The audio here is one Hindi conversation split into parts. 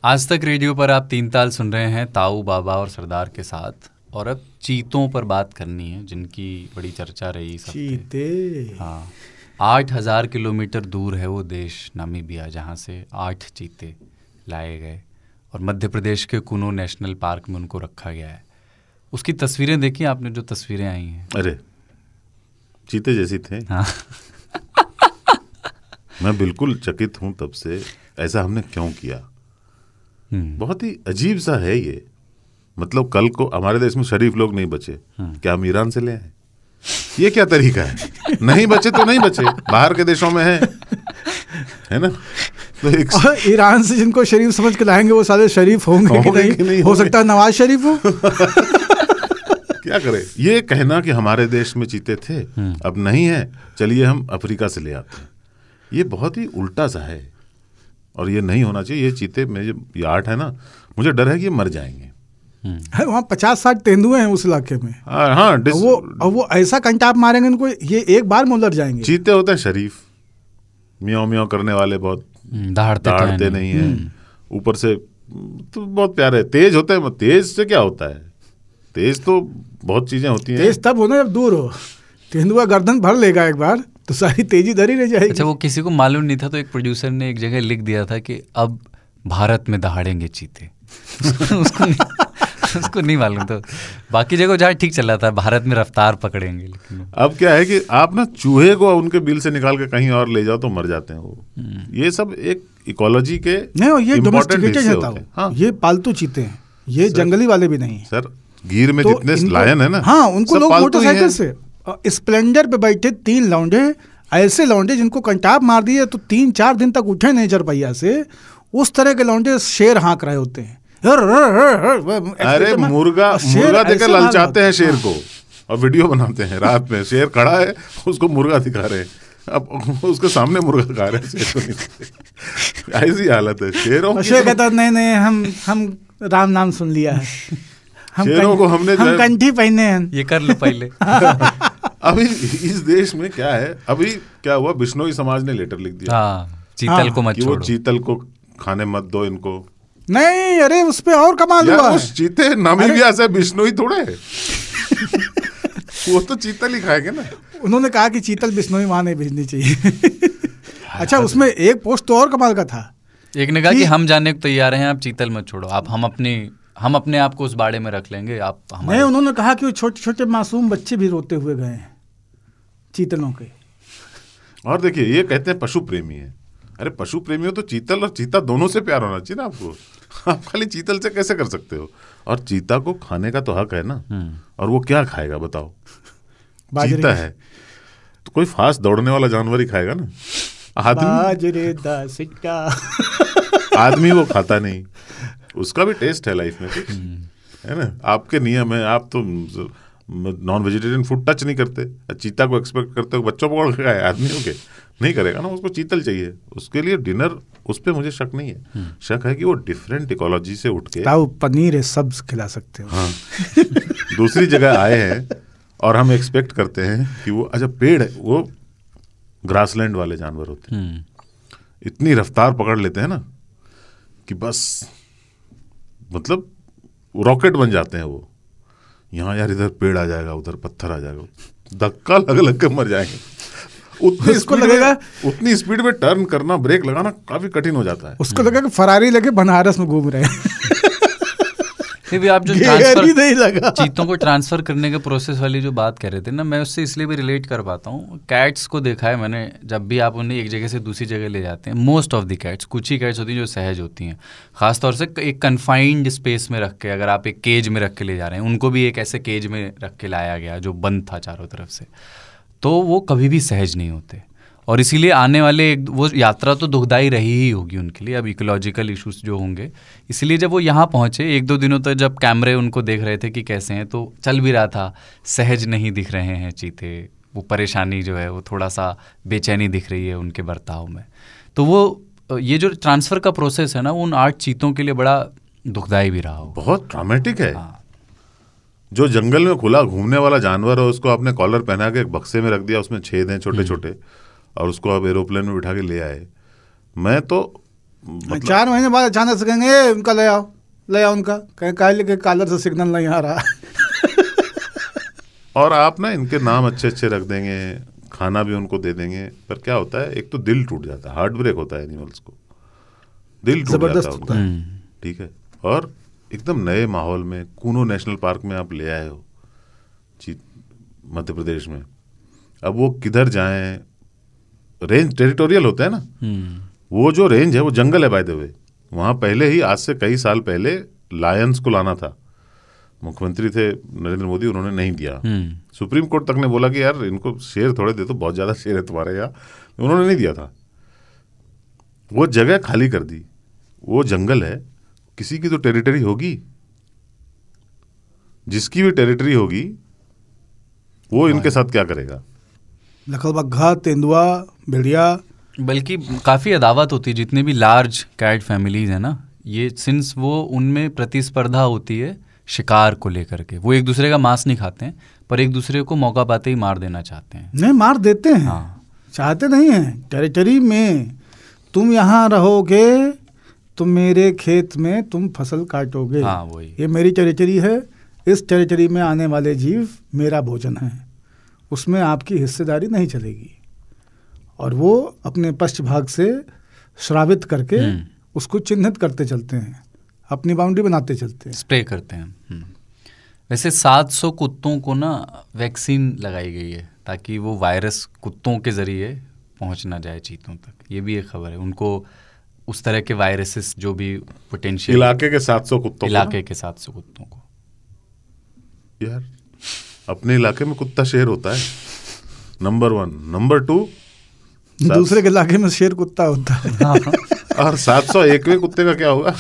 आज तक रेडियो पर आप तीन ताल सुन रहे हैं ताऊ, बाबा और सरदार के साथ। और अब चीतों पर बात करनी है, जिनकी बड़ी चर्चा रही सब। चीते। हाँ, 8,000 किलोमीटर दूर है वो देश नामीबिया, जहाँ से 8 चीते लाए गए और मध्य प्रदेश के कुनो नेशनल पार्क में उनको रखा गया है। उसकी तस्वीरें देखी आपने, जो तस्वीरें आई हैं? अरे चीते जैसी थे। हाँ। मैं बिल्कुल चकित हूँ तब से, ऐसा हमने क्यों किया। बहुत ही अजीब सा है ये। मतलब कल को हमारे देश में शरीफ लोग नहीं बचे, क्या हम ईरान से ले आए? ये क्या तरीका है? नहीं बचे तो नहीं बचे, बाहर के देशों में है ना। तो ईरान से जिनको शरीफ समझ के लाएंगे वो सारे शरीफ होंगे कि नहीं? हो सकता है नवाज शरीफ हो। क्या करे। ये कहना कि हमारे देश में चीते थे अब नहीं है, चलिए हम अफ्रीका से ले आते हैं, ये बहुत ही उल्टा सा है और ये नहीं होना चाहिए। ये चीते में ये 8 है ना, मुझे डर है कि ये मर जाएंगे। वहाँ 50-60 तेंदुए हैं उस इलाके में। हाँ, वो ऐसा कंटाप मारेंगे उनको, ये एक बार में उलट जाएंगे। चीते होते हैं शरीफ, म्याऊं म्याऊं करने वाले, बहुत दहाड़ते नहीं है, ऊपर से तो बहुत प्यारे, तेज होते हैं। तेज से क्या होता है? तेज तो बहुत चीजें होती हैं। तेज तब होना जब दूर हो। तेंदुआ गर्दन भर लेगा एक बार तो सारी तेजी धरी रह जाएगी। अच्छा, वो किसी को मालूम नहीं था तो एक प्रोड्यूसर ने एक जगह लिख दिया था कि अब भारत में दहाड़ेंगे चीते। उसको नहीं मालूम, तो बाकी जगह जहाँ ठीक चल रहा था, भारत में रफ्तार पकड़ेंगे। लेकिन अब क्या है कि आप ना चूहे को उनके बिल से निकाल के कहीं और ले जाओ तो मर जाते हैं वो। ये सब एक इकोलॉजी के ये डोमेस्टिकेटेड है। हाँ, ये पालतू चीते हैं, ये जंगली वाले भी नहीं सर। गिर में जितने लायन है ना, हाँ, उनको लोग मोटरसाइकिल से स्प्लेंडर पे बैठे 3 लौंडे, ऐसे लौंडे जिनको कंटाप मार दिए तो 3-4 दिन तक उठे नहीं चरपैया से, उस तरह के लौंडे शेर हाँक रहे होते हैं। अरे मुर्गा देकर ललचाते हैं शेर को और वीडियो बनाते हैं। रात में शेर खड़ा है, उसको मुर्गा दिखा रहे हैं, अब उसके सामने मुर्गा खा रहे हैं। ऐसी हालत है शेरों की। शेर कहता नहीं, हम राम नाम सुन लिया है, शेरों को हम कंठी पहने हैं, ये कर लो पहले। अभी इस देश में क्या है, अभी क्या हुआ, बिश्नोई समाज ने लेटर लिख दिया, चीतल को मत छोड़ो, चीतल को खाने मत दो इनको। नहीं, अरे उस पे और कमाल हुआ है। चीते नामीबिया से बिश्नोई थोड़े वो तो चीतल ही खाएंगे ना। उन्होंने कहा कि चीतल बिश्नोई वहां नहीं भेजनी चाहिए। अच्छा, उसमें एक पोस्ट तो और कमाल का था। एक ने कहा कि हम जाने को तैयार हैं, आप चीतल मत छोड़ो, आप हम अपने आप को उस बाड़े में रख लेंगे, आप हमारे। नहीं, उन्होंने कहा कि वो छोटे छोटे मासूम बच्चे भी रोते हुए गए हैं चीतलों के। और देखिए, ये कहते हैं पशु प्रेमी है। अरे पशु प्रेमी हो तो चीतल और चीता दोनों से प्यार होना चाहिए ना आपको। आप खाली चीतल से कैसे कर सकते हो? और चीता को खाने का तो हक है ना। और वो क्या खाएगा बताओ? चीता है तो कोई फास्ट दौड़ने वाला जानवर ही खाएगा ना। आदमी वो खाता नहीं, उसका भी टेस्ट है लाइफ में कुछ, है ना। आपके नियम है, आप तो नॉन वेजिटेरियन फूड टच नहीं करते। चीता को एक्सपेक्ट करते हो बच्चों पकड़ के खाए, आदमियों के नहीं करेगा ना। उसको चीतल चाहिए, उसके लिए डिनर। उस पर मुझे शक नहीं है, शक है कि वो डिफरेंट इकोलॉजी से उठ के पनीर है, सब खिला सकते हो। हाँ। दूसरी जगह आए हैं और हम एक्सपेक्ट करते हैं कि वो, अच्छा पेड़ है, वो ग्रासलैंड वाले जानवर होते हैं, इतनी रफ्तार पकड़ लेते हैं ना कि बस मतलब रॉकेट बन जाते हैं वो। यहाँ यार इधर पेड़ आ जाएगा, उधर पत्थर आ जाएगा, धक्का लग लग के मर जाएंगे। उतनी स्पीड में टर्न करना, ब्रेक लगाना काफी कठिन हो जाता है। उसको लगा कि फरारी लगे बनारस में घूम रहे हैं। फिर भी आप जो चीतों को ट्रांसफर करने के प्रोसेस वाली जो बात कह रहे थे ना, मैं उससे इसलिए भी रिलेट कर पाता हूँ। कैट्स को देखा है मैंने, जब भी आप उन्हें एक जगह से दूसरी जगह ले जाते हैं, मोस्ट ऑफ द कैट्स, कुछ ही कैट्स होती हैं जो सहज होती हैं, खासतौर से एक कन्फाइंड स्पेस में रख के, अगर आप एक केज में रख के ले जा रहे हैं, उनको भी एक ऐसे केज में रख के लाया गया जो बंद था चारों तरफ से, तो वो कभी भी सहज नहीं होते। और इसीलिए आने वाले वो यात्रा तो दुखदाई रही ही होगी उनके लिए, अब इकोलॉजिकल इश्यूज जो होंगे। इसलिए जब वो यहाँ पहुँचे 1-2 दिनों तक, जब कैमरे उनको देख रहे थे कि कैसे हैं, तो चल भी रहा था, सहज नहीं दिख रहे हैं चीते, वो परेशानी जो है वो थोड़ा सा बेचैनी दिख रही है उनके बर्ताव में। तो वो ये जो ट्रांसफ़र का प्रोसेस है ना, उन 8 चीतों के लिए बड़ा दुखदाई भी रहा हो, बहुत ड्रामेटिक है। जो जंगल में खुला घूमने वाला जानवर है, उसको आपने कॉलर पहना के एक बक्से में रख दिया, उसमें छेद हैं छोटे छोटे, और उसको आप एरोप्लेन में बिठा के ले आए, मैं तो 4 महीने बाद अचानक से कहेंगे उनका ले आओ उनका, कहें कॉलर से सिग्नल नहीं आ रहा और आप ना इनके नाम अच्छे अच्छे रख देंगे, खाना भी उनको दे देंगे, पर क्या होता है, एक तो दिल टूट जाता है, हार्ट ब्रेक होता है एनिमल्स को, दिल टूट जाता है उनका, ठीक है। और एकदम नए माहौल में कूनो नेशनल पार्क में आप ले आए हो मध्य प्रदेश में, अब वो किधर जाएं, रेंज टेरिटोरियल होता है ना, वो जो रेंज है वो जंगल है बाय द वे, वहाँ पहले ही आज से कई साल पहले लायंस को लाना था, मुख्यमंत्री थे नरेंद्र मोदी, उन्होंने नहीं दिया, सुप्रीम कोर्ट तक ने बोला कि यार इनको शेर थोड़े दे दो, बहुत ज़्यादा शेर है तुम्हारे यहाँ, उन्होंने नहीं दिया था, वो जगह खाली कर दी, वो जंगल है, किसी की तो टेरिटरी होगी, जिसकी भी टेरिटरी होगी वो इनके साथ क्या करेगा, लखलबग्घा, तेंदुआ, भेड़िया, बल्कि काफ़ी अदावत होती है जितने भी लार्ज कैट फैमिलीज हैं ना, ये सिंस वो उनमें प्रतिस्पर्धा होती है शिकार को लेकर के, वो एक दूसरे का मांस नहीं खाते हैं पर एक दूसरे को मौका पाते ही मार देना चाहते हैं। नहीं, मार देते हैं, हाँ। चाहते नहीं हैं, टेरिटरी में तुम यहाँ रहोगे तो मेरे खेत में तुम फसल काटोगे, हाँ, वही, ये मेरी टेरिटरी है, इस टेरिटरी में आने वाले जीव मेरा भोजन है, उसमें आपकी हिस्सेदारी नहीं चलेगी, और वो अपने पश्च भाग से श्रावित करके उसको चिन्हित करते चलते हैं, अपनी बाउंड्री बनाते चलते हैं, स्प्रे करते हैं। वैसे 700 कुत्तों को ना वैक्सीन लगाई गई है ताकि वो वायरस कुत्तों के जरिए पहुंच ना जाए चीतों तक, ये भी एक खबर है, उनको उस तरह के वायरसेस जो भी पोटेंशियल, इलाके के 700 कुत्तों इलाके के 700 कुत्तों को, यार अपने इलाके में कुत्ता शेर होता है, नंबर 1, नंबर 2 दूसरे के इलाके में शेर कुत्ता होता है और 701वें कुत्ते का क्या होगा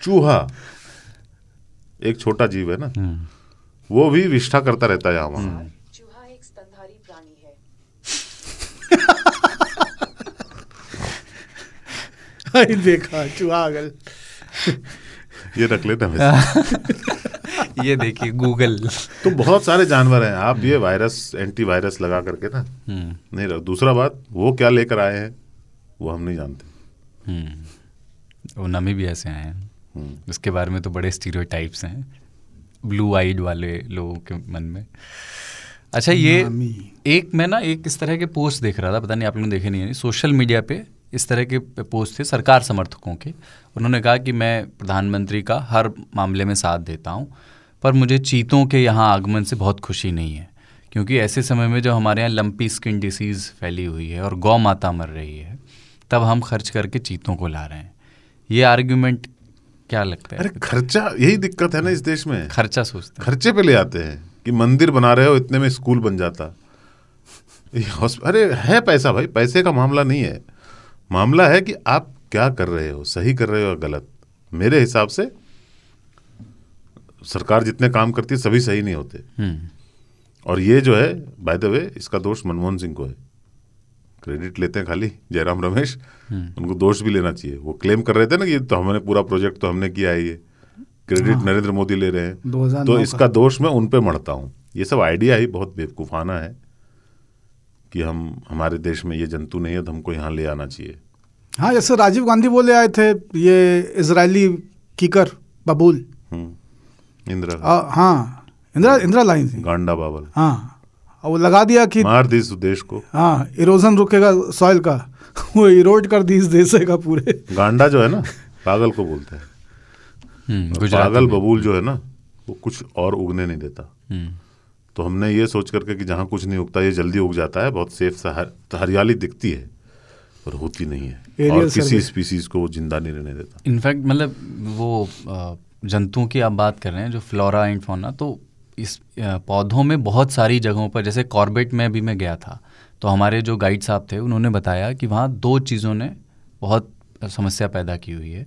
चूहा एक छोटा जीव है ना, वो भी विष्ठा करता रहता है यहाँ वहाँ, चूहा एक स्तनधारी प्राणी है देखा चूहा अगल ये रख लेना वैसे ये देखिए गूगल तो बहुत सारे जानवर हैं, आप ये वायरस एंटीवायरस लगा करके ना नहीं रख। दूसरा बात, वो क्या लेकर आए हैं वो हम नहीं जानते, वो नमी भी ऐसे आए हैं, उसके बारे में तो बड़े स्टीरियोटाइप्स हैं ब्लू आइड वाले लोगों के मन में। अच्छा, ये एक मैं ना एक इस तरह के पोस्ट देख रहा था, पता नहीं आप लोगों ने देखे नहीं है, सोशल मीडिया पे इस तरह के पोस्ट थे सरकार समर्थकों के, उन्होंने कहा कि मैं प्रधानमंत्री का हर मामले में साथ देता हूँ, पर मुझे चीतों के यहाँ आगमन से बहुत खुशी नहीं है, क्योंकि ऐसे समय में जो हमारे यहाँ लंपी स्किन डिसीज़ फैली हुई है और गौ माता मर रही है, तब हम खर्च करके चीतों को ला रहे हैं। ये आर्ग्यूमेंट क्या लगता है? अरे खर्चा, यही दिक्कत है ना इस देश में, खर्चा सोचते हैं, खर्चे पे ले आते हैं कि मंदिर बना रहे हो इतने में स्कूल बन जाता, अरे है पैसा भाई, पैसे का मामला नहीं है, मामला है कि आप क्या कर रहे हो, सही कर रहे हो या गलत। मेरे हिसाब से सरकार जितने काम करती है सभी सही नहीं होते, और ये जो है बाय द वे इसका दोष मनमोहन सिंह को है, क्रेडिट लेते हैं खाली जयराम रमेश, उनको दोष भी लेना चाहिए। वो क्लेम कर रहे थे ना कि तो हमने पूरा प्रोजेक्ट तो हमने किया है, ये क्रेडिट नरेंद्र मोदी ले रहे हैं, तो इसका दोष मैं उन पे मढ़ता हूँ। ये सब आइडिया ही बहुत बेवकूफ़ाना है कि हमारे देश में ये जंतु नहीं है तो हमको यहाँ ले आना चाहिए। हाँ, जैसे राजीव गांधी बोले आए थे ये इजरायली कीकर बबूल, इंदिरा लाइन गांडा बाबल, हाँ, वो लगा दिया कि मार दी इस देश को, हाँ, इरोजन रुकेगा सॉइल का, वो इरोड कर दी इस देश का पूरे। गांडा जो है ना पागल को बोलते हैं, पागल बबूल जो है ना वो कुछ और उगने नहीं देता। तो हमने ये सोच करके कि जहाँ कुछ नहीं उगता ये जल्दी उग जाता है, बहुत सेफ सा हरियाली दिखती है पर होती नहीं है, और किसी स्पीसीज को वो जिंदा नहीं रहने देता। इनफैक्ट मतलब वो जंतुओं की आप बात कर रहे हैं जो फ्लोरा एंड फौना, तो इस पौधों में बहुत सारी जगहों पर, जैसे कॉर्बेट में भी मैं गया था तो हमारे जो गाइड साहब थे उन्होंने बताया कि वहाँ 2 चीज़ों ने बहुत समस्या पैदा की हुई है।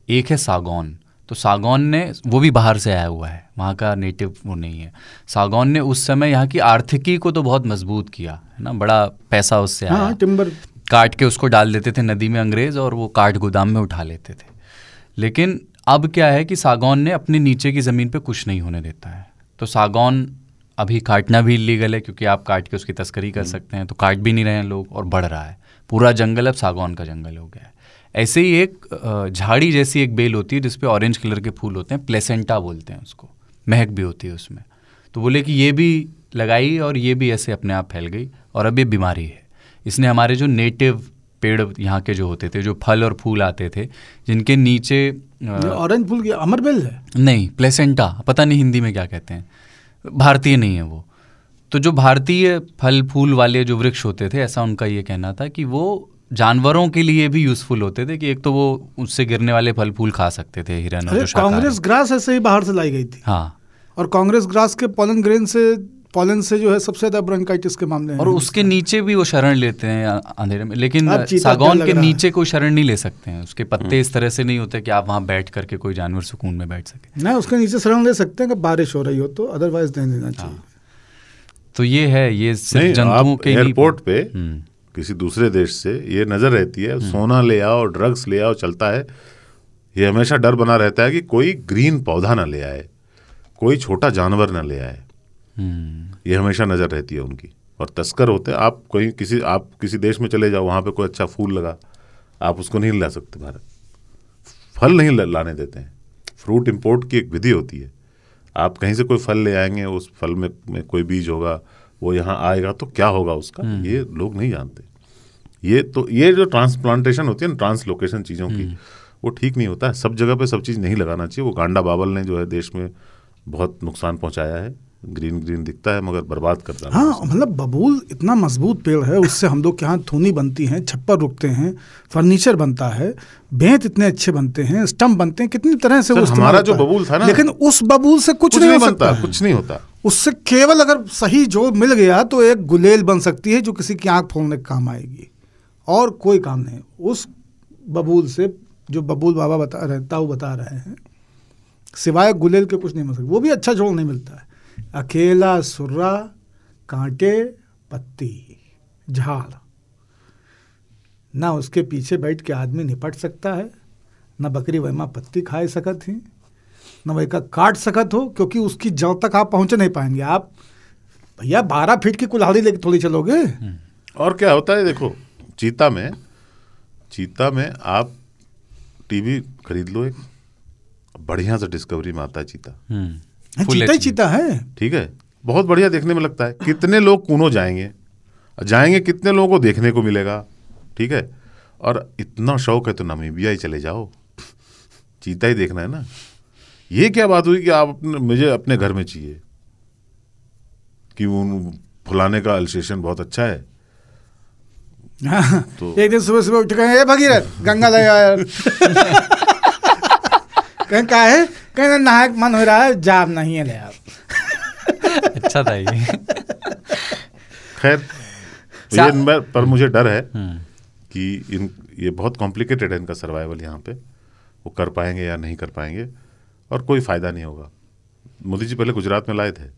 एक है सागौन, तो सागौन ने, वो भी बाहर से आया हुआ है, वहाँ का नेटिव वो नहीं है। सागौन ने उस समय यहाँ की आर्थिकी को तो बहुत मजबूत किया है ना, बड़ा पैसा उससे आया, टिम्बर काट के उसको डाल देते थे नदी में अंग्रेज़ और वो काट गोदाम में उठा लेते थे। लेकिन अब क्या है कि सागौन ने अपने नीचे की ज़मीन पे कुछ नहीं होने देता है, तो सागौन अभी काटना भी इलीगल है, क्योंकि आप काट के उसकी तस्करी कर सकते हैं, तो काट भी नहीं रहे हैं लोग, और बढ़ रहा है पूरा जंगल, अब सागौन का जंगल हो गया है। ऐसे ही एक झाड़ी जैसी एक बेल होती है जिसपे ऑरेंज कलर के फूल होते हैं, प्लेसेंटा बोलते हैं उसको, महक भी होती है उसमें। तो बोले कि ये भी लगाई और ये भी ऐसे अपने आप फैल गई, और अब ये बीमारी है। इसने हमारे जो नेटिव पेड़ यहाँ के जो होते थे, जो फल और फूल आते थे, जिनके नीचे ऑरेंज फूल की अमरबेल है? नहीं, प्लेसेंटा, पता नहीं हिंदी में क्या कहते हैं, भारतीय नहीं है वो। तो जो भारतीय फल फूल वाले जो वृक्ष होते थे, ऐसा उनका ये कहना था कि वो जानवरों के लिए भी यूजफुल होते थे, कि एक तो वो उससे गिरने वाले फल फूल खा सकते थे, हिरन और जो शाकाहारी। कांग्रेस ग्रास ऐसे ही बाहर से लाई गई थी। हाँ, और कांग्रेस ग्रास के पॉलन से जो है सबसे ज्यादा ब्रोंकाइटिस के मामले हैं। और उसके नीचे भी वो शरण लेते हैं अंधेरे में, लेकिन सागौन के नीचे कोई शरण नहीं ले सकते हैं। उसके पत्ते इस तरह से नहीं होते कि आप वहाँ बैठ करके कोई जानवर सुकून में बैठ सके। नहीं, उसके नीचे शरण ले सकते हैं कि बारिश हो रही हो तो, अदरवाइज नहीं लेना चाहिए। तो ये है, ये सिर्फ जंतुओं के एयरपोर्ट पे किसी दूसरे देश से ये नजर रहती है, सोना ले आओ, ड्रग्स ले आओ, चलता है। ये हमेशा डर बना रहता है कि कोई ग्रीन पौधा ना ले आए, कोई छोटा जानवर ना ले आए। ये हमेशा नजर रहती है उनकी। और तस्कर होते हैं। आप किसी देश में चले जाओ, वहाँ पे कोई अच्छा फूल लगा, आप उसको नहीं ला सकते भारत। फल नहीं लाने देते हैं। फ्रूट इंपोर्ट की एक विधि होती है। आप कहीं से कोई फल ले आएंगे, उस फल में कोई बीज होगा, वो यहाँ आएगा तो क्या होगा उसका, ये लोग नहीं जानते। ये जो ट्रांसप्लांटेशन होती है ना, ट्रांसलोकेशन चीज़ों की, वो ठीक नहीं होता है। सब जगह पे सब चीज़ नहीं लगाना चाहिए। वो गांडा बावल ने जो है देश में बहुत नुकसान पहुंचाया है। ग्रीन ग्रीन दिखता है मगर बर्बाद करता है। हाँ, मतलब बबूल इतना मजबूत पेड़ है, उससे हम लोग के यहाँ थूनी बनती हैं, छप्पर रुकते हैं, फर्नीचर बनता है, बेंत इतने अच्छे बनते हैं, स्टम्प बनते हैं, कितनी तरह से हमारा जो बबूल था ना, लेकिन उस बबूल से कुछ नहीं बनता, कुछ नहीं होता। उससे केवल अगर सही जो मिल गया तो एक गुलेल बन सकती है जो किसी की आंख फोड़ने का काम आएगी, और कोई काम नहीं। उस बबूल से जो बबूल बाबा बता रहे हैं, सिवाय गुलेल के कुछ नहीं मिल सकता। वो भी अच्छा जोड़ नहीं मिलता है। अकेला सुर्रा, कांटे, पत्ती, झाड़, ना उसके पीछे बैठ के आदमी निपट सकता है, ना बकरी वहमा पत्ती खाए सकत ही, ना वही का काट सकत हो, क्योंकि उसकी जड़ तक आप पहुंच नहीं पाएंगे। आप भैया 12 फीट की कुल्हाड़ी लेके थोड़ी चलोगे। और क्या होता है, देखो चीता में आप टीवी खरीद लो, एक बढ़िया सा डिस्कवरी में आता है चीता। चीता है, ठीक है, बहुत बढ़िया देखने में लगता है। कितने लोग कूनो जाएंगे, कितने लोगों को देखने को मिलेगा, ठीक है। और इतना शौक है तो नामीबिया ही चले जाओ, चीता ही देखना है ना। ये क्या बात हुई कि आप मुझे अपने घर में चाहिए कि फुलाने का अल्सेशन बहुत अच्छा है। तो एक दिन सुबह उठ गए, भगीरथ गंगा ले यार कहीं क्या है, कहीं नहाए मन हो रहा है, जाब नहीं है ले यार। अच्छा था ये। खैर पर मुझे डर है कि ये बहुत कॉम्प्लिकेटेड है इनका सर्वाइवल यहाँ पे। वो कर पाएंगे या नहीं कर पाएंगे, और कोई फायदा नहीं होगा। मोदी जी पहले गुजरात में लाए थे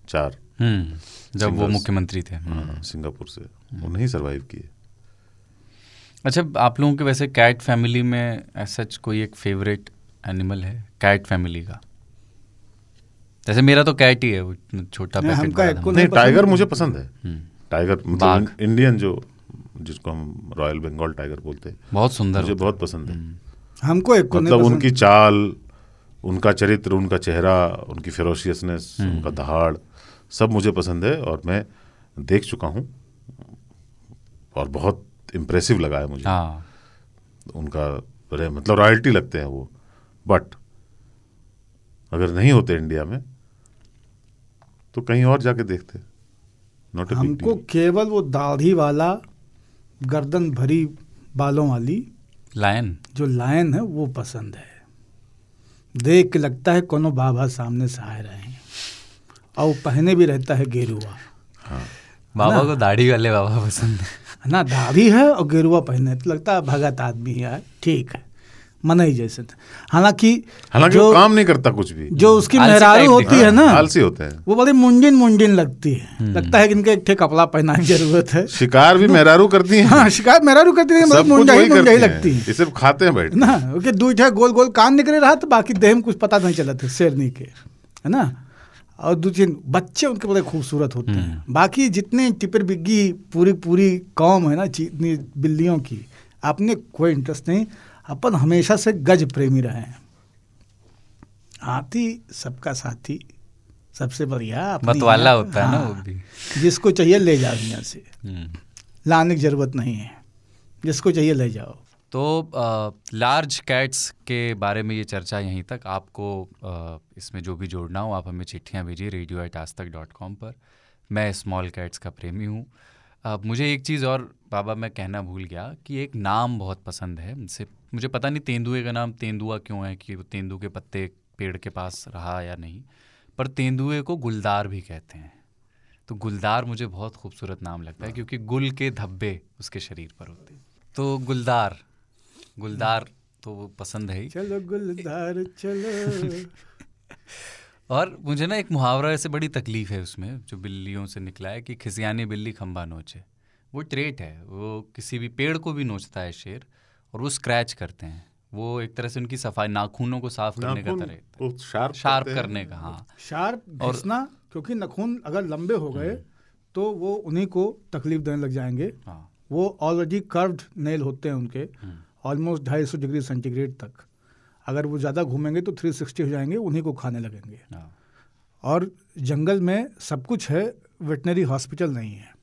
4, जब वो मुख्यमंत्री थे, सिंगापुर से, वो नहीं सर्वाइव किए। अच्छा, आप लोगों के वैसे कैट फैमिली में ऐसा कोई एक फेवरेट एनिमल है कैट फैमिली का? जैसे मेरा तो कैट ही है, वो छोटा पैकेट। नहीं, टाइगर मुझे पसंद है। टाइगर मतलब इंडियन जिसको हम रॉयल बंगाल टाइगर बोलते हैं, बहुत सुंदर, मुझे बहुत पसंद है। हमको एक को मतलब उनकी चाल, उनका चरित्र, उनका चेहरा, उनकी फेरोशियसनेस, उनका दहाड़, सब मुझे पसंद है। और मैं देख चुका हूँ और बहुत इम्प्रेसिव लगा है मुझे। उनका मतलब रॉयल्टी लगते हैं वो। बट अगर नहीं होते इंडिया में तो कहीं और जाके देखते। हमको केवल वो दाढ़ी वाला, गर्दन भरी बालों वाली लायन, जो लायन है वो पसंद है। देख के लगता है कोनो बाबा सामने से आ रहे हैं, और पहने भी रहता है गेरुआ। हाँ, बाबा को दाढ़ी वाले बाबा पसंद है ना, दाढ़ी है और गेरुआ पहने तो लगता है भगत आदमी है, ठीक है, मन ही जैसे। हालांकि जो काम नहीं करता कुछ भी, जो उसकी मेहरारू होती है ना, आलसी होते हैं, वो बड़ी मुंडिन लगती है। लगता है कि इनके एक ठे कपड़ा पहना की जरूरत है। शिकार भी मेहरारू करती है। हाँ, शिकार मेहरारू करती है, मतलब मुंडा ही लगती है। ये सिर्फ खाते हैं बैठ ना, क्योंकि 2 गोल गोल कान निकले रहा तो बाकी देह में कुछ पता नहीं चला था शेरनी के, है ना। और दूसरे बच्चे उनके बड़े खूबसूरत होते हैं। बाकी जितने टिपर बिग्गी पूरी कौम है ना जितनी बिल्लियों की, अपने कोई इंटरेस्ट नहीं। अपन हमेशा से गज प्रेमी रहे हैं। हाथी सबका साथी, सबसे बढ़िया मतवाला होता है ना वो भी, जिसको चाहिए ले जाओ दुनिया से, लाने की जरूरत नहीं है, जिसको चाहिए ले जाओ। तो लार्ज कैट्स के बारे में ये चर्चा यहीं तक। आपको इसमें जो भी जोड़ना हो आप हमें चिट्ठियाँ भेजिए radio@aajtak.com पर। मैं स्मॉल कैट्स का प्रेमी हूँ। मुझे एक चीज़ और बाबा मैं कहना भूल गया कि एक नाम बहुत पसंद है मुझे पता नहीं तेंदुए का नाम तेंदुआ क्यों है, कि वो तेंदू के पत्ते पेड़ के पास रहा या नहीं, पर तेंदुए को गुलदार भी कहते हैं। तो गुलदार मुझे बहुत खूबसूरत नाम लगता है क्योंकि गुल के धब्बे उसके शरीर पर होते हैं। तो गुलदार तो वो पसंद है ही। चलो गुलदार चलो। और मुझे ना एक मुहावरा ऐसे बड़ी तकलीफ है उसमें जो बिल्लियों से निकला है कि खिसियानी बिल्ली खंबा नोचे। वो ट्रेट है, वो किसी भी पेड़ को भी नोचता है शेर, और वो स्क्रैच करते हैं। वो एक तरह से उनकी सफाई, नाखूनों को साफ करने का तरह, शार्प करने का। हाँ, शार्प घिसना, क्योंकि नाखून अगर लंबे हो गए तो वो उन्हीं को तकलीफ देने लग जाएंगे। हाँ। वो ऑलरेडी कर्व्ड नेल होते हैं उनके, ऑलमोस्ट 250 डिग्री सेंटीग्रेड तक। अगर वो ज़्यादा घूमेंगे तो 360 हो जाएंगे, उन्हीं को खाने लगेंगे। हाँ। और जंगल में सब कुछ है, वेटनरी हॉस्पिटल नहीं है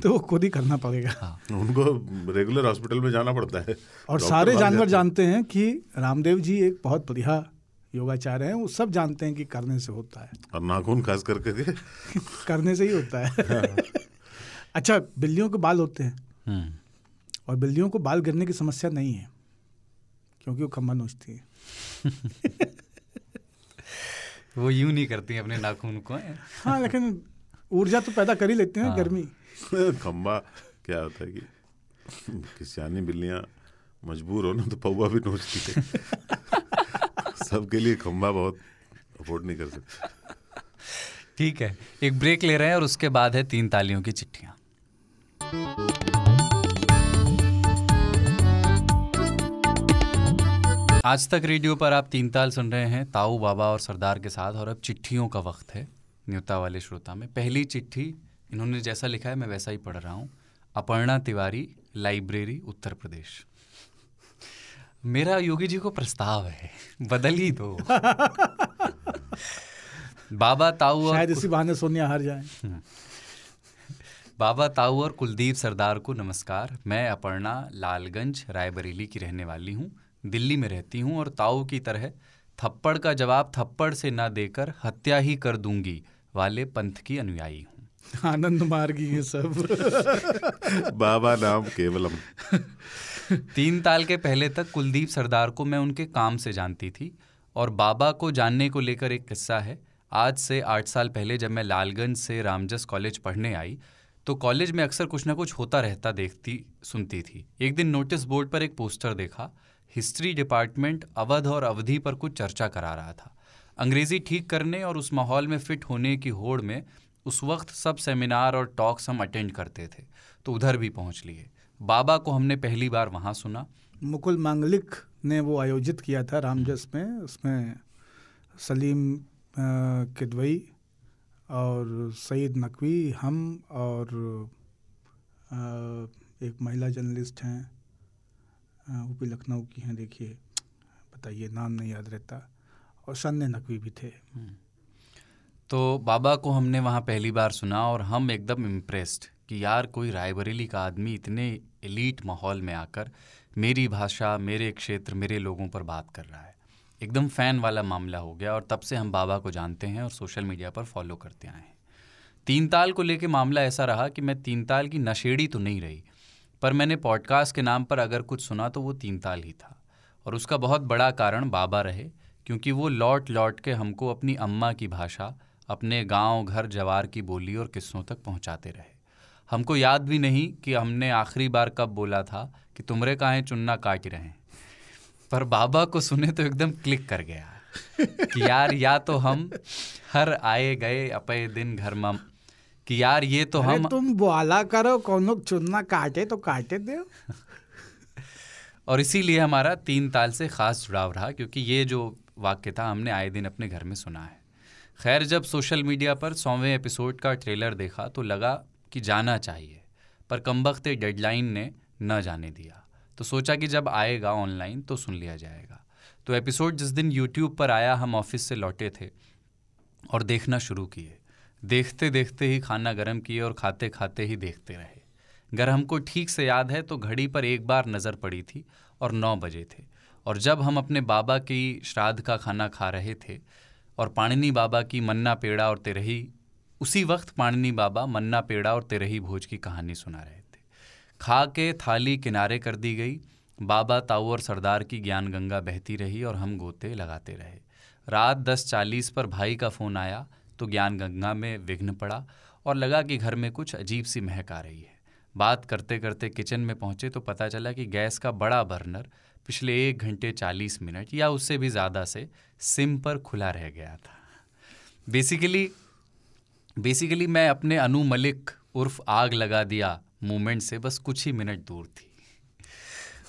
तो वो खुद ही करना पड़ेगा। हाँ। उनको रेगुलर हॉस्पिटल में जाना पड़ता है। और सारे जानवर जानते हैं कि रामदेव जी एक बहुत बढ़िया योगाचार्य हैं, वो सब जानते हैं कि करने से होता है, और नाखून खास करके करने से ही होता है। अच्छा, बिल्लियों के बाल होते हैं और बिल्लियों को बाल गिरने की समस्या नहीं है क्योंकि वो खंबा नोचती है। वो यूं नहीं करती अपने नाखून को। हाँ, लेकिन ऊर्जा तो पैदा कर ही लेते हैं। हाँ। गर्मी खंबा क्या होता है कि खिसियानी बिल्लियां मजबूर हो ना तो पौवा भी नोचती है। सबके लिए खंबा बहुत अफोर्ड नहीं कर सकते। ठीक है, एक ब्रेक ले रहे हैं और उसके बाद है 3 तालियों की चिट्ठियां। आज तक रेडियो पर आप 3 ताल सुन रहे हैं ताऊ, बाबा और सरदार के साथ, और अब चिट्ठियों का वक्त है न्योता वाले श्रोता में। पहली चिट्ठी इन्होंने जैसा लिखा है मैं वैसा ही पढ़ रहा हूँ। अपर्णा तिवारी, लाइब्रेरी, उत्तर प्रदेश। मेरा योगी जी को प्रस्ताव है, बदल ही दो। बाबा ताऊ और शायद इसी बहाने सोनिया हार जाए। बाबा ताऊ और कुलदीप सरदार को नमस्कार। मैं अपर्णा लालगंज रायबरेली की रहने वाली हूँ, दिल्ली में रहती हूँ, और ताऊ की तरह थप्पड़ का जवाब थप्पड़ से ना देकर हत्या ही कर दूंगी वाले पंथ की अनुयायी हूँ। आनंद मार्गी ये सब। बाबा नाम केवलम। 3 ताल के पहले तक कुलदीप सरदार को मैं उनके काम से जानती थी, और बाबा को जानने को लेकर एक किस्सा है। आज से 8 साल पहले जब मैं लालगंज से रामजस कॉलेज पढ़ने आई तो कॉलेज में अक्सर कुछ ना कुछ होता रहता देखती सुनती थी। एक दिन नोटिस बोर्ड पर एक पोस्टर देखा, हिस्ट्री डिपार्टमेंट अवध और अवधि पर कुछ चर्चा करा रहा था। अंग्रेजी ठीक करने और उस माहौल में फिट होने की होड़ में उस वक्त सब सेमिनार और टॉक्स हम अटेंड करते थे, तो उधर भी पहुंच लिए। बाबा को हमने पहली बार वहाँ सुना। मुकुल मांगलिक ने वो आयोजित किया था रामजस में, उसमें सलीम किदवई और सईद नकवी, हम और एक महिला जर्नलिस्ट हैं, वो भी लखनऊ की हैं, देखिए बताइए नाम नहीं याद रहता, और सन्ने नकवी भी थे। तो बाबा को हमने वहाँ पहली बार सुना और हम एकदम इम्प्रेस्ड कि यार कोई रायबरेली का आदमी इतने एलीट माहौल में आकर मेरी भाषा, मेरे क्षेत्र, मेरे लोगों पर बात कर रहा है। एकदम फ़ैन वाला मामला हो गया, और तब से हम बाबा को जानते हैं और सोशल मीडिया पर फॉलो करते आए हैं। 3 ताल को लेके मामला ऐसा रहा कि मैं 3 ताल की नशेड़ी तो नहीं रही, पर मैंने पॉडकास्ट के नाम पर अगर कुछ सुना तो वो 3 ताल ही था। और उसका बहुत बड़ा कारण बाबा रहे, क्योंकि वो लौट लौट के हमको अपनी अम्मा की भाषा, अपने गांव घर जवार की बोली और किस्सों तक पहुंचाते रहे। हमको याद भी नहीं कि हमने आखिरी बार कब बोला था कि तुमरे काहे चुन्ना काट रहे हैं, पर बाबा को सुने तो एकदम क्लिक कर गया कि यार या तो हम हर आए गए अपे दिन घर में, कि यार ये तो हम तुम बोला करो, कौन चुन्ना काटे तो काटे दो। और इसीलिए हमारा 3 ताल से ख़ास जुड़ाव रहा, क्योंकि ये जो वाक्य था हमने आए दिन अपने घर में सुना है। खैर, जब सोशल मीडिया पर 100वें एपिसोड का ट्रेलर देखा तो लगा कि जाना चाहिए, पर कमबख्ते डेडलाइन ने न जाने दिया। तो सोचा कि जब आएगा ऑनलाइन तो सुन लिया जाएगा। तो एपिसोड जिस दिन यूट्यूब पर आया, हम ऑफिस से लौटे थे और देखना शुरू किए। देखते देखते ही खाना गर्म किए और खाते खाते ही देखते रहे। अगर हमको ठीक से याद है तो घड़ी पर एक बार नज़र पड़ी थी और 9 बजे थे। और जब हम अपने बाबा की श्राद्ध का खाना खा रहे थे और पाणिनी बाबा की मन्ना पेड़ा और तेरही, उसी वक्त पाणिनी बाबा मन्ना पेड़ा और तेरही भोज की कहानी सुना रहे थे। खा के थाली किनारे कर दी गई। बाबा, ताऊ और सरदार की ज्ञान गंगा बहती रही और हम गोते लगाते रहे। रात 10:40 पर भाई का फ़ोन आया तो ज्ञान गंगा में विघ्न पड़ा और लगा कि घर में कुछ अजीब सी महक आ रही है। बात करते करते किचन में पहुंचे तो पता चला कि गैस का बड़ा बर्नर पिछले 1 घंटे 40 मिनट या उससे भी ज़्यादा से सिम पर खुला रह गया था। बेसिकली मैं अपने अनु मलिक उर्फ आग लगा दिया मूवमेंट से बस कुछ ही मिनट दूर थी।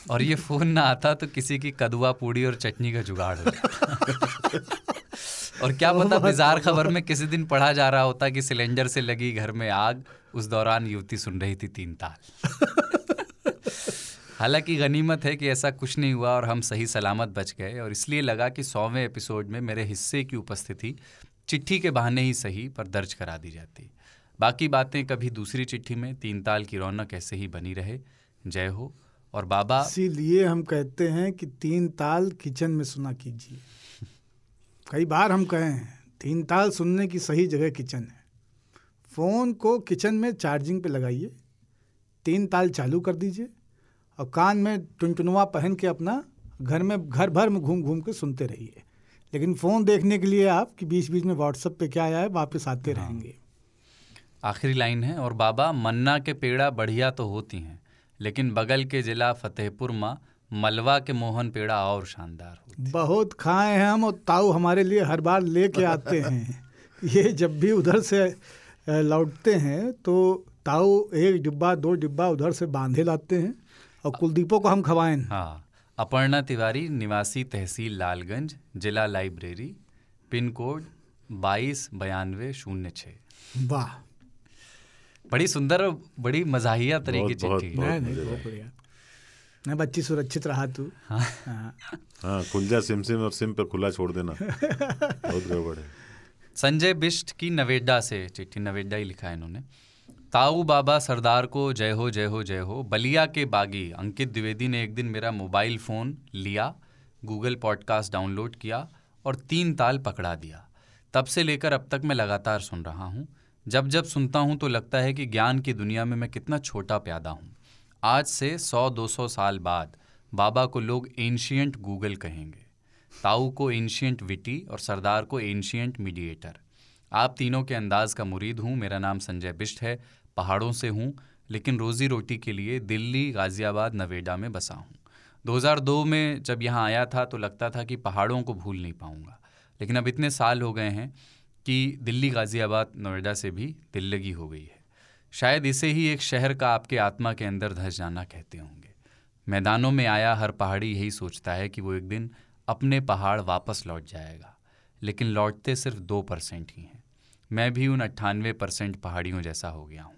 और ये फ़ोन ना आता तो किसी की कदुआ पूड़ी और चटनी का जुगाड़ हो जाता। और क्या पता बिजार खबर में किसी दिन पढ़ा जा रहा होता कि सिलेंडर से लगी घर में आग, उस दौरान युवती सुन रही थी 3 ताल। हालांकि गनीमत है कि ऐसा कुछ नहीं हुआ और हम सही सलामत बच गए। और इसलिए लगा कि 100वें एपिसोड में मेरे हिस्से की उपस्थिति चिट्ठी के बहाने ही सही पर दर्ज करा दी जाती। बाकी बातें कभी दूसरी चिट्ठी में। 3 ताल की रौनक ऐसे ही बनी रहे। जय हो। और बाबा, इसीलिए हम कहते हैं कि 3 ताल किचन में सुना कीजिए। कई बार हम कहे हैं 3 ताल सुनने की सही जगह किचन है। फ़ोन को किचन में चार्जिंग पे लगाइए, 3 ताल चालू कर दीजिए और कान में टुनटुनवा पहन के अपना घर भर में घूम घूम के सुनते रहिए। लेकिन फ़ोन देखने के लिए आप कि बीच बीच में व्हाट्सएप पे क्या आया है वापस आते रहेंगे। आखिरी लाइन है, और बाबा, मन्ना के पेड़ा बढ़िया तो होती हैं, लेकिन बगल के जिला फतेहपुर में मलवा के मोहन पेड़ा और शानदार होते। बहुत खाए हैं हम, और ताऊ हमारे लिए हर बार लेके आते हैं। ये जब भी उधर से लौटते हैं तो ताऊ 1 डिब्बा 2 डिब्बा उधर से बांधे लाते हैं और कुलदीपों को हम खवाएं। हाँ। अपर्णा तिवारी, निवासी तहसील लालगंज, जिला लाइब्रेरी, पिन कोड 229206। वाह, बड़ी सुंदर और बड़ी मजाहिया तरह की चिट्ठी। बहुत बढ़िया। नहीं, बच्ची सुरक्षित रहा तू। हाँ, खुल जा सिम और सिम पर खुला छोड़ देना। बहुत गड़बड़ है। संजय बिष्ट की नवेदा से चिट्ठी, नवेदा ही लिखा है इन्होंने। ताऊ बाबा सरदार को जय हो जय हो जय हो। बलिया के बागी अंकित द्विवेदी ने एक दिन मेरा मोबाइल फ़ोन लिया, गूगल पॉडकास्ट डाउनलोड किया और 3 ताल पकड़ा दिया। तब से लेकर अब तक मैं लगातार सुन रहा हूँ। जब जब सुनता हूँ तो लगता है कि ज्ञान की दुनिया में मैं कितना छोटा प्यादा हूँ। आज से 100-200 साल बाद बाबा को लोग एंशियंट गूगल कहेंगे, ताऊ को एंशियंट विटी और सरदार को एंशियंट मीडिएटर। आप तीनों के अंदाज का मुरीद हूँ। मेरा नाम संजय बिष्ट है, पहाड़ों से हूँ, लेकिन रोज़ी रोटी के लिए दिल्ली, गाज़ियाबाद, नवेदा में बसा हूँ। 2002 में जब यहाँ आया था तो लगता था कि पहाड़ों को भूल नहीं पाऊँगा, लेकिन अब इतने साल हो गए हैं कि दिल्ली, गाज़ियाबाद, नोएडा से भी दिल लगी हो गई है। शायद इसे ही एक शहर का आपके आत्मा के अंदर धंस जाना कहते होंगे। मैदानों में आया हर पहाड़ी यही सोचता है कि वो एक दिन अपने पहाड़ वापस लौट जाएगा, लेकिन लौटते सिर्फ 2% ही हैं। मैं भी उन 98% पहाड़ियों जैसा हो गया हूँ।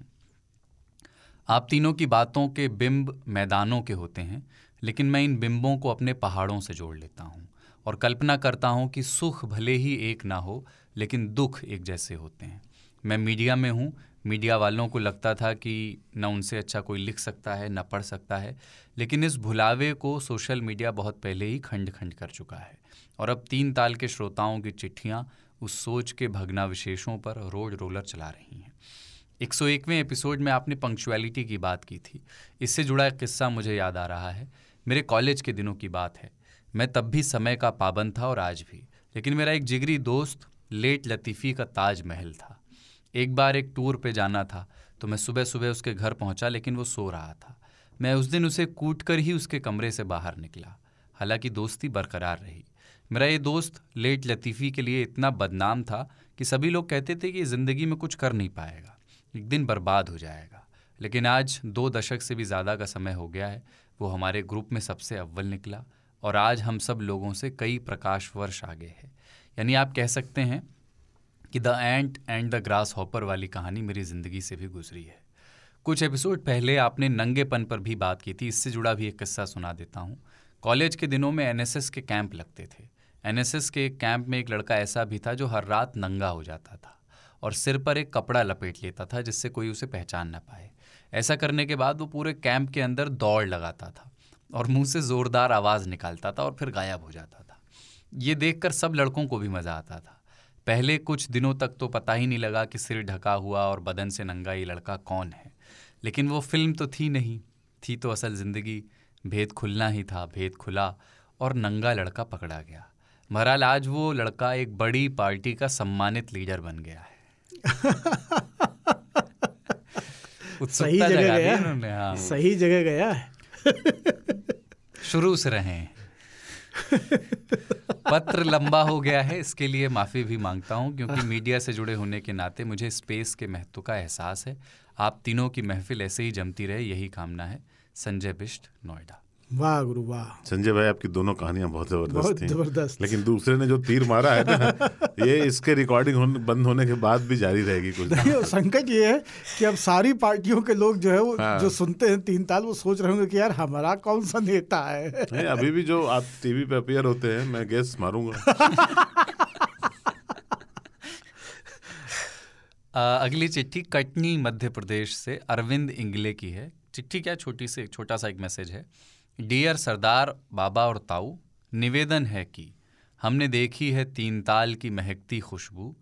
आप तीनों की बातों के बिंब मैदानों के होते हैं, लेकिन मैं इन बिंबों को अपने पहाड़ों से जोड़ लेता हूँ और कल्पना करता हूँ कि सुख भले ही एक ना हो, लेकिन दुख एक जैसे होते हैं। मैं मीडिया में हूँ। मीडिया वालों को लगता था कि न उनसे अच्छा कोई लिख सकता है, न पढ़ सकता है, लेकिन इस भुलावे को सोशल मीडिया बहुत पहले ही खंड खंड कर चुका है। और अब 3 ताल के श्रोताओं की चिट्ठियाँ उस सोच के भग्नावशेषों पर रोड रोलर चला रही हैं। 101वें एपिसोड में आपने पंक्चुअलिटी की बात की थी। इससे जुड़ा एक किस्सा मुझे याद आ रहा है। मेरे कॉलेज के दिनों की बात है। मैं तब भी समय का पाबंद था और आज भी, लेकिन मेरा एक जिगरी दोस्त लेट लतीफ़ी का ताजमहल था। एक बार एक टूर पे जाना था तो मैं सुबह सुबह उसके घर पहुंचा, लेकिन वो सो रहा था। मैं उस दिन उसे कूट कर ही उसके कमरे से बाहर निकला। हालांकि दोस्ती बरकरार रही। मेरा ये दोस्त लेट लतीफ़ी के लिए इतना बदनाम था कि सभी लोग कहते थे कि ज़िंदगी में कुछ कर नहीं पाएगा, एक दिन बर्बाद हो जाएगा। लेकिन आज 2 दशक से भी ज़्यादा का समय हो गया है, वो हमारे ग्रुप में सबसे अव्वल निकला और आज हम सब लोगों से कई प्रकाश वर्ष आगे है। यानी आप कह सकते हैं कि the ant and the grass hopper वाली कहानी मेरी ज़िंदगी से भी गुजरी है। कुछ एपिसोड पहले आपने नंगेपन पर भी बात की थी, इससे जुड़ा भी एक किस्सा सुना देता हूँ। कॉलेज के दिनों में एनएसएस के कैंप लगते थे। एनएसएस के एक कैंप में एक लड़का ऐसा भी था जो हर रात नंगा हो जाता था और सिर पर एक कपड़ा लपेट लेता था जिससे कोई उसे पहचान ना पाए। ऐसा करने के बाद वो पूरे कैंप के अंदर दौड़ लगाता था और मुंह से ज़ोरदार आवाज़ निकालता था और फिर गायब हो जाता था। ये देखकर सब लड़कों को भी मज़ा आता था। पहले कुछ दिनों तक तो पता ही नहीं लगा कि सिर ढका हुआ और बदन से नंगा ये लड़का कौन है, लेकिन वो फिल्म तो थी नहीं, थी तो असल ज़िंदगी। भेद खुलना ही था, भेद खुला और नंगा लड़का पकड़ा गया। बहरहाल आज वो लड़का एक बड़ी पार्टी का सम्मानित लीडर बन गया है। सही जगह गया है। हाँ। सही जगह गया है। शुरू से रहें। पत्र लंबा हो गया है, इसके लिए माफ़ी भी मांगता हूँ, क्योंकि मीडिया से जुड़े होने के नाते मुझे स्पेस के महत्व का एहसास है। आप तीनों की महफिल ऐसे ही जमती रहे, यही कामना है। संजय बिष्ट, नोएडा। वाह गुरु वाह। संजय भाई, आपकी दोनों कहानियां बहुत जबरदस्त थी। जबरदस्त। लेकिन दूसरे ने जो तीर मारा है ना, ये इसके रिकॉर्डिंग बंद होने के बाद भी जारी रहेगी कुछ। संकट ये है कि अब सारी पार्टियों के लोग जो है वो जो सुनते हैं तीन ताल, वो सोच रहे होंगे कि यार हमारा कौन सा नेता है। नहीं, अभी भी जो आप टीवी पे अपीयर होते हैं, मैं गेस मारूंगा। अगली चिट्ठी कटनी मध्य प्रदेश से अरविंद इंगले की है। चिट्ठी क्या, छोटा सा एक मैसेज है। डियर सरदार बाबा और ताऊ, निवेदन है कि हमने देखी है तीन ताल की महकती खुशबू।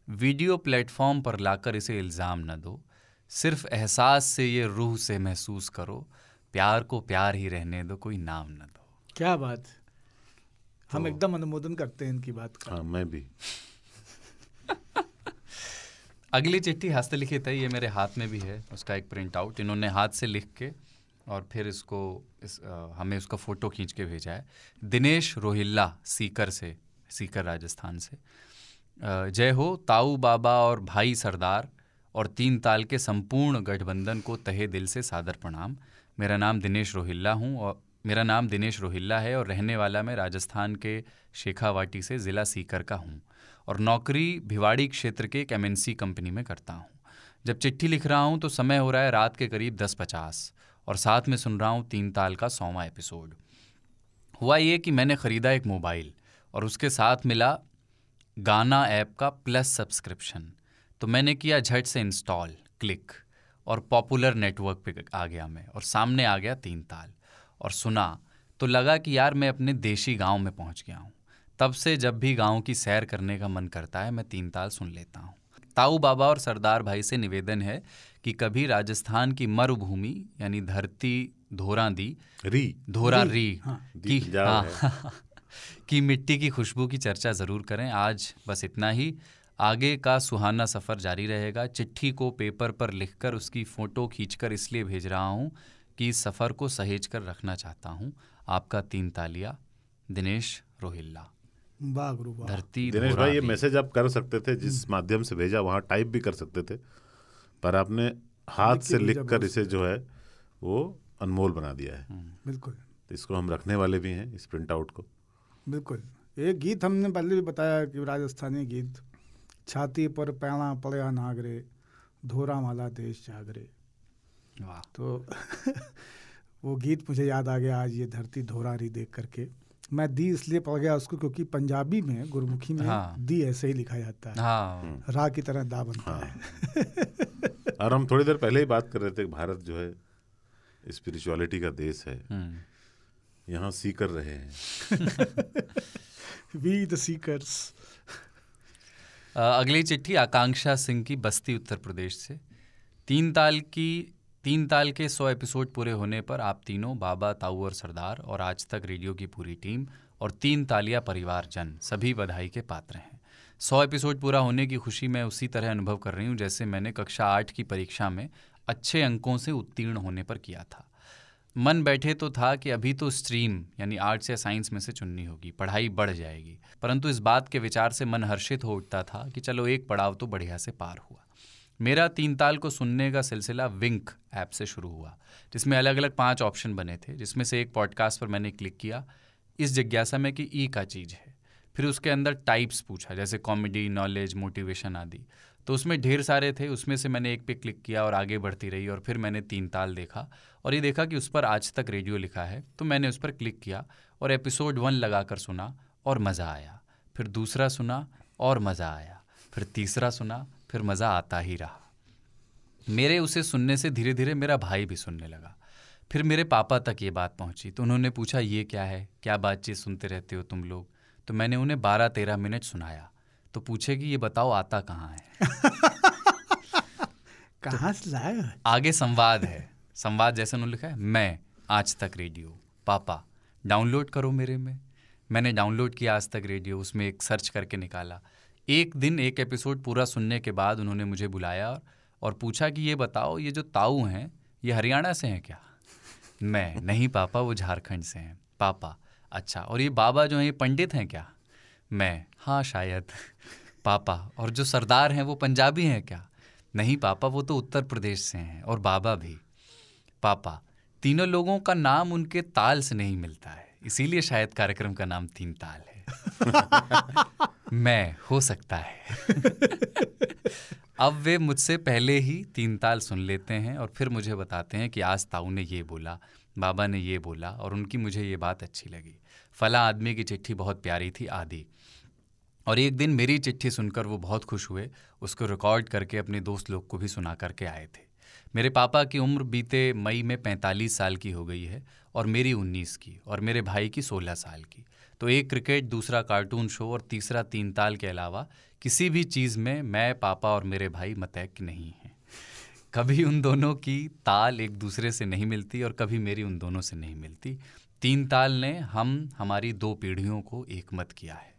वीडियो प्लेटफॉर्म पर लाकर इसे इल्ज़ाम न दो, सिर्फ एहसास से ये रूह से महसूस करो। प्यार को प्यार ही रहने दो, कोई नाम न दो। क्या बात, हम एकदम अनुमोदन करते हैं इनकी बात का। हाँ, मैं भी। अगली चिट्ठी हस्तलिखित है, ये मेरे हाथ में भी है, उसका एक प्रिंट आउट इन्होंने हाथ से लिख के और फिर हमें उसका फ़ोटो खींच के भेजा है। दिनेश रोहिल्ला, सीकर राजस्थान से। जय हो ताऊ बाबा और भाई सरदार और तीन ताल के संपूर्ण गठबंधन को तहे दिल से सादर प्रणाम। मेरा नाम दिनेश रोहिल्ला है और रहने वाला मैं राजस्थान के शेखावाटी से ज़िला सीकर का हूँ और नौकरी भिवाड़ी क्षेत्र के एक MNC कंपनी में करता हूँ। जब चिट्ठी लिख रहा हूँ तो समय हो रहा है रात के करीब 10:50 और साथ में सुन रहा हूँ तीन ताल का 100वां एपिसोड। हुआ ये कि मैंने ख़रीदा एक मोबाइल और उसके साथ मिला गाना ऐप का प्लस सब्सक्रिप्शन। तो मैंने किया झट से इंस्टॉल, क्लिक और पॉपुलर नेटवर्क पे आ गया मैं और सामने आ गया तीन ताल और सुना तो लगा कि यार मैं अपने देशी गांव में पहुंच गया हूं। तब से जब भी गांव की सैर करने का मन करता है मैं तीन ताल सुन लेता हूं। ताऊ बाबा और सरदार भाई से निवेदन है कि कभी राजस्थान की मरुभूमि यानी धरती धोरा की मिट्टी की खुशबू की चर्चा ज़रूर करें। आज बस इतना ही, आगे का सुहाना सफ़र जारी रहेगा। चिट्ठी को पेपर पर लिखकर उसकी फ़ोटो खींचकर इसलिए भेज रहा हूँ कि इस सफ़र को सहेज कर रखना चाहता हूँ। आपका तीन तालिया, दिनेश रोहिल्ला। धरती दिनेश भाई, ये मैसेज आप कर सकते थे, जिस माध्यम से भेजा वहाँ टाइप भी कर सकते थे, पर आपने हाथ से लिखकर इसे जो है वो अनमोल बना दिया है। बिल्कुल, तो इसको हम रखने वाले भी हैं, इस प्रिंट आउट को। बिल्कुल। एक गीत हमने पहले भी बताया कि राजस्थानी गीत, छाती पर पैणा पड़या नागरे, धोरा माला देश जागरे। वाह। तो वो गीत मुझे याद आ गया आज ये धरती धोरा रही देख करके। मैं दी इसलिए पढ़ गया उसको क्योंकि पंजाबी में, गुरमुखी में दी ऐसे ही लिखा जाता है। रा की तरह दा बनता है। और हम थोड़ी देर पहले ही बात कर रहे थे कि भारत जो है स्पिरिचुअलिटी का देश है, यहाँ सीकर रहे हैं। We the seekers. अगली चिट्ठी आकांक्षा सिंह की, बस्ती उत्तर प्रदेश से। तीन ताल के 100 एपिसोड पूरे होने पर आप तीनों, बाबा, ताऊ और सरदार और आज तक रेडियो की पूरी टीम और तीन तालिया परिवारजन सभी बधाई के पात्र हैं। 100 एपिसोड पूरा होने की खुशी मैं उसी तरह अनुभव कर रही हूँ जैसे मैंने कक्षा 8 की परीक्षा में अच्छे अंकों से उत्तीर्ण होने पर किया था। मन बैठे तो था कि अभी तो स्ट्रीम यानी आर्ट्स या साइंस में से चुननी होगी, पढ़ाई बढ़ जाएगी, परंतु इस बात के विचार से मन हर्षित हो उठता था कि चलो एक पड़ाव तो बढ़िया से पार हुआ। मेरा तीन ताल को सुनने का सिलसिला विंक ऐप से शुरू हुआ, जिसमें अलग अलग 5 ऑप्शन बने थे, जिसमें से एक पॉडकास्ट पर मैंने क्लिक किया इस जिज्ञासा में कि ई का चीज़ है। फिर उसके अंदर टाइप्स पूछा, जैसे कॉमेडी, नॉलेज, मोटिवेशन आदि। तो उसमें ढेर सारे थे, उसमें से मैंने एक पे क्लिक किया और आगे बढ़ती रही, और फिर मैंने 3 ताल देखा और ये देखा कि उस पर आज तक रेडियो लिखा है। तो मैंने उस पर क्लिक किया और एपिसोड 1 लगाकर सुना और मज़ा आया। फिर दूसरा सुना और मज़ा आया। फिर तीसरा सुना, फिर मज़ा आता ही रहा। मेरे उसे सुनने से धीरे धीरे मेरा भाई भी सुनने लगा। फिर मेरे पापा तक ये बात पहुंची, तो उन्होंने पूछा, ये क्या है, क्या बातचीत सुनते रहते हो तुम लोग? तो मैंने उन्हें 12-13 मिनट सुनाया। तो पूछे कि ये बताओ आता कहाँ है? कहाँ से लाया? आगे संवाद है। संवाद जैसे उन्होंने लिखा है, मैं आज तक रेडियो, पापा डाउनलोड करो मेरे में। मैंने डाउनलोड किया आज तक रेडियो, उसमें एक सर्च करके निकाला। एक दिन एक एपिसोड पूरा सुनने के बाद उन्होंने मुझे बुलाया और पूछा कि ये बताओ, ये जो ताऊ हैं ये हरियाणा से हैं क्या? मैं, नहीं पापा, वो झारखंड से हैं। पापा, अच्छा, और ये बाबा जो हैं ये पंडित हैं क्या? मैं, हाँ शायद। पापा, और जो सरदार हैं वो पंजाबी हैं क्या? नहीं पापा, वो तो उत्तर प्रदेश से हैं, और बाबा भी। पापा, तीनों लोगों का नाम उनके ताल से नहीं मिलता है, इसीलिए शायद कार्यक्रम का नाम 3 ताल है। मैं, हो सकता है। अब वे मुझसे पहले ही 3 ताल सुन लेते हैं और फिर मुझे बताते हैं कि आज ताऊ ने ये बोला, बाबा ने ये बोला, और उनकी मुझे ये बात अच्छी लगी। फला आदमी की चिट्ठी बहुत प्यारी थी आदि। और एक दिन मेरी चिट्ठी सुनकर वो बहुत खुश हुए, उसको रिकॉर्ड करके अपने दोस्त लोग को भी सुना करके आए थे। मेरे पापा की उम्र बीते मई में 45 साल की हो गई है और मेरी 19 की, और मेरे भाई की 16 साल की। तो एक क्रिकेट, दूसरा कार्टून शो और तीसरा 3 ताल के अलावा किसी भी चीज़ में मैं, पापा और मेरे भाई मतैक नहीं हैं। कभी उन दोनों की ताल एक दूसरे से नहीं मिलती और कभी मेरी उन दोनों से नहीं मिलती। 3 ताल ने हमारी 2 पीढ़ियों को एक मत किया है।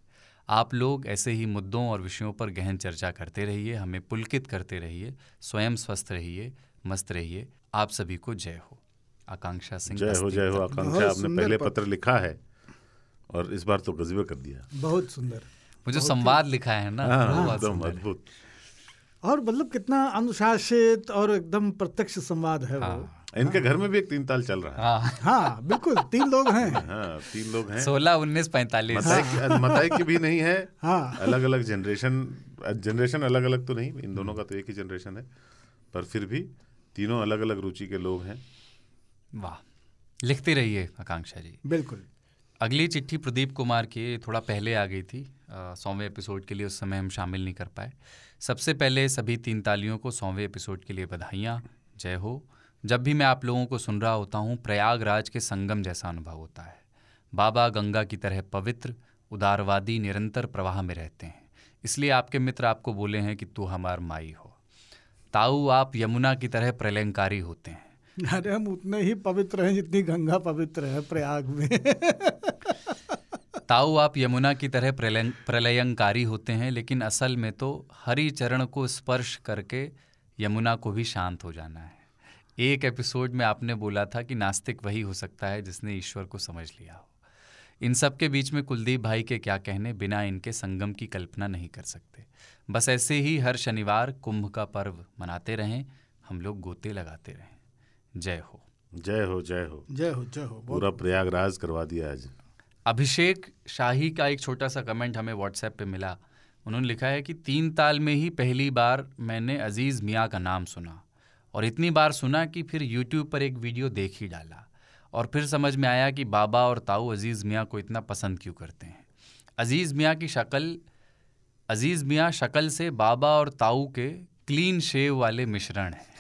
आप लोग ऐसे ही मुद्दों और विषयों पर गहन चर्चा करते रहिए, हमें पुलकित करते रहिए, स्वयं स्वस्थ रहिए, मस्त रहिए। आप सभी को जय हो। आकांक्षा सिंह। जय हो, जय हो आकांक्षा। आपने पहले पत्र लिखा है और इस बार तो गजबे कर दिया। बहुत सुंदर। वो जो संवाद लिखा है ना, एकदम अद्भुत। और मतलब कितना अनुशासित और एकदम प्रत्यक्ष संवाद है। वो इनके घर में भी एक 3 ताल चल रहा है। हाँ बिल्कुल, 3 लोग हैं। हाँ, 3 लोग हैं। 16, 19, 45। मताई की भी नहीं है। हाँ, अलग अलग जनरेशन अलग अलग तो नहीं, इन दोनों का तो एक ही जनरेशन है, पर फिर भी तीनों अलग अलग रुचि के लोग हैं। वाह, लिखते रहिए आकांक्षा जी। बिल्कुल। अगली चिट्ठी प्रदीप कुमार की थोड़ा पहले आ गई थी, 100वें एपिसोड के लिए उस समय हम शामिल नहीं कर पाए। सबसे पहले सभी 3 तालियों को 100वें एपिसोड के लिए बधाइयाँ, जय हो। जब भी मैं आप लोगों को सुन रहा होता हूँ, प्रयागराज के संगम जैसा अनुभव होता है। बाबा गंगा की तरह पवित्र, उदारवादी, निरंतर प्रवाह में रहते हैं, इसलिए आपके मित्र आपको बोले हैं कि तू हमार माई हो। ताऊ, आप यमुना की तरह प्रलयंकारी होते हैं। अरे हम उतने ही पवित्र हैं जितनी गंगा पवित्र है प्रयाग में। ताऊ, आप यमुना की तरह प्रलयंकारी होते हैं, लेकिन असल में तो हरि चरण को स्पर्श करके यमुना को भी शांत हो जाना है। एक एपिसोड में आपने बोला था कि नास्तिक वही हो सकता है जिसने ईश्वर को समझ लिया हो। इन सब के बीच में कुलदीप भाई के क्या कहने, बिना इनके संगम की कल्पना नहीं कर सकते। बस ऐसे ही हर शनिवार कुंभ का पर्व मनाते रहें, हम लोग गोते लगाते रहें। जय हो, जय हो, जय हो, जय हो, जय हो। पूरा प्रयागराज करवा दिया आज। अभिषेक शाही का एक छोटा सा कमेंट हमें व्हाट्सएप पे मिला। उन्होंने लिखा है कि 3 ताल में ही पहली बार मैंने अजीज़ मियाँ का नाम सुना, और इतनी बार सुना कि फिर यूट्यूब पर एक वीडियो देख ही डाला, और फिर समझ में आया कि बाबा और ताऊ अजीज़ मियाँ को इतना पसंद क्यों करते हैं। अजीज़ मियाँ शक्ल से बाबा और ताऊ के क्लीन शेव वाले मिश्रण हैं।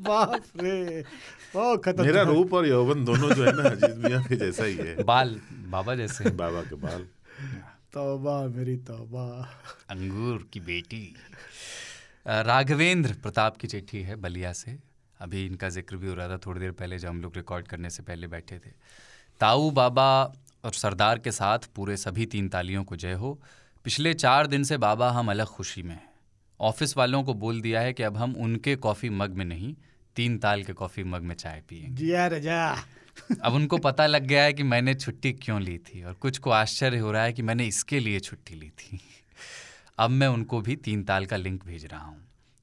बाप रे, मेरा रूप और यौवन दोनों जो है ना अजीज मियाँ के जैसा ही है। बाल बाबा जैसे, बाबा के बाल। तौबा मेरी तौबा। अंगूर की बेटी। राघवेंद्र प्रताप की चिट्ठी है बलिया से। अभी इनका जिक्र भी हो रहा था थोड़ी देर पहले जब हम लोग रिकॉर्ड करने से पहले बैठे थे। ताऊ, बाबा और सरदार के साथ पूरे सभी 3 तालियों को जय हो। पिछले 4 दिन से बाबा हम अलग खुशी में हैं। ऑफिस वालों को बोल दिया है कि अब हम उनके कॉफ़ी मग में नहीं, 3 ताल के कॉफ़ी मग में चाय पिएंगे। जिया रजा। अब उनको पता लग गया है कि मैंने छुट्टी क्यों ली थी, और कुछ को आश्चर्य हो रहा है कि मैंने इसके लिए छुट्टी ली थी। अब मैं उनको भी 3 ताल का लिंक भेज रहा हूँ।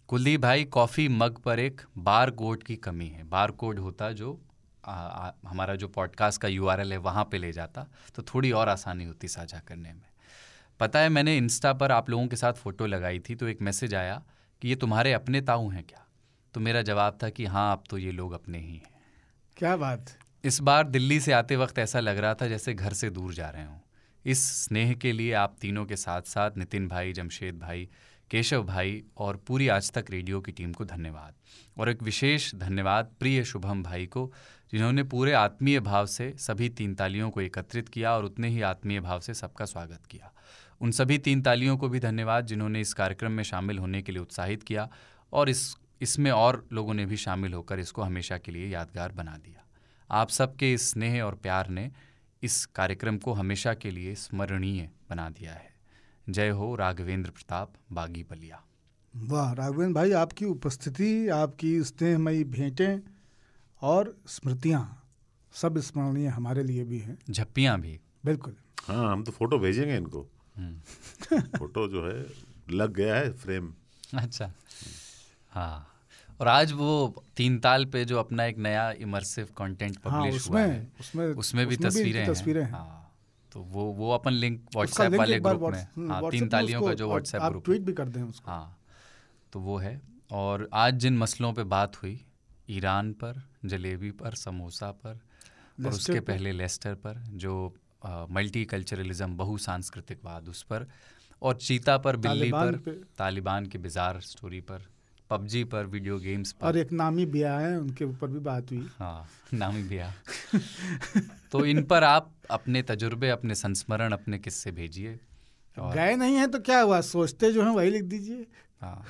कुलदीप भाई, कॉफ़ी मग पर एक बार कोड की कमी है। बार कोड होता जो हमारा जो पॉडकास्ट का URL है वहाँ पे ले जाता तो थोड़ी और आसानी होती साझा करने में। पता है, मैंने इंस्टा पर आप लोगों के साथ फ़ोटो लगाई थी तो एक मैसेज आया कि ये तुम्हारे अपने ताऊ हैं क्या? तो मेरा जवाब था कि हाँ, अब तो ये लोग अपने ही हैं। क्या बात। इस बार दिल्ली से आते वक्त ऐसा लग रहा था जैसे घर से दूर जा रहे हों। इस स्नेह के लिए आप तीनों के साथ साथ नितिन भाई, जमशेद भाई, केशव भाई और पूरी आज तक रेडियो की टीम को धन्यवाद। और एक विशेष धन्यवाद प्रिय शुभम भाई को, जिन्होंने पूरे आत्मीय भाव से सभी 3 तालियों को एकत्रित किया और उतने ही आत्मीय भाव से सबका स्वागत किया। उन सभी 3 तालियों को भी धन्यवाद जिन्होंने इस कार्यक्रम में शामिल होने के लिए उत्साहित किया और इसमें और लोगों ने भी शामिल होकर इसको हमेशा के लिए यादगार बना दिया। आप सबके इस स्नेह और प्यार ने इस कार्यक्रम को हमेशा के लिए स्मरणीय बना दिया है। जय हो राघवेंद्र प्रताप, बागी बलिया। वाह राघवेंद्र भाई, आपकी उपस्थिति, आपकी स्नेहमयी भेंटें और स्मृतियाँ सब स्मरणीय हमारे लिए भी हैं, झप्पियाँ भी। बिल्कुल। हाँ, हम तो फोटो भेजेंगे इनको। फोटो जो है लग गया है फ्रेम। अच्छा, हाँ। और आज वो 3 ताल पे जो अपना एक नया इमर्सिव कंटेंट पब्लिश हुआ है, उसमें भी तस्वीरें हैं। हाँ, तो वो अपन लिंक व्हाट्सएप वाले ग्रुप में, हाँ, 3 तालियों का जो व्हाट्सएप ग्रुप, ट्वीट भी कर दें उसको। हाँ, तो वो है। और आज जिन मसलों पे बात हुई, ईरान पर, जलेबी पर, समोसा पर, और उसके पहले लेस्टर पर, जो मल्टी कल्चरलिज्म, बहुसांस्कृतिकवाद, उस पर, और चीता पर, बिल्ली पर, तालिबान के बिजार स्टोरी पर, PUBG पर, वीडियो गेम्स पर, और एक नामी बिया है उनके ऊपर भी बात हुई। हाँ, नामी बिया। तो इन पर आप अपने तजुर्बे, अपने संस्मरण, अपने किस्से भेजिए। गए नहीं हैं तो क्या हुआ, सोचते जो हैं वही लिख दीजिए। हाँ,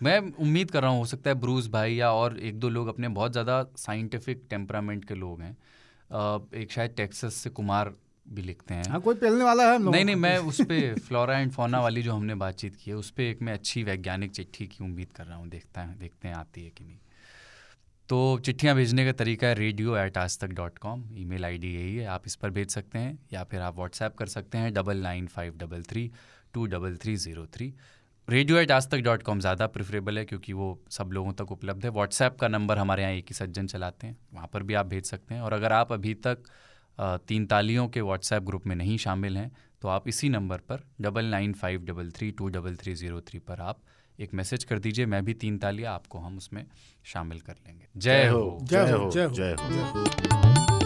मैं उम्मीद कर रहा हूँ, हो सकता है ब्रूस भाई या और 1-2 लोग अपने बहुत ज़्यादा साइंटिफिक टेम्परामेंट के लोग हैं। एक शायद टेक्सास से कुमार भी लिखते हैं। हाँ, कोई पहलने वाला है हम लोग। नहीं, मैं उस पर फ्लोरा एंड फौना वाली जो हमने बातचीत की है, उस पर एक मैं अच्छी वैज्ञानिक चिट्ठी की उम्मीद कर रहा हूँ। देखते हैं आती है कि नहीं। तो चिट्ठियाँ भेजने का तरीका है radio@aajtak.com, ईमेल ID यही है, आप इस पर भेज सकते हैं, या फिर आप व्हाट्सएप कर सकते हैं 9953332303। radio@aajtak.com ज़्यादा प्रेफरेबल है क्योंकि वो सब लोगों तक उपलब्ध है। व्हाट्सएप का नंबर हमारे यहाँ एक ही सज्जन चलाते हैं, वहाँ पर भी आप भेज सकते हैं। और अगर आप अभी तक 3 तालियों के व्हाट्सएप ग्रुप में नहीं शामिल हैं तो आप इसी नंबर पर 9953323303 पर आप एक मैसेज कर दीजिए। मैं भी 3 तालियां, आपको हम उसमें शामिल कर लेंगे। जय हो, जय हो, जय हो, जय हो।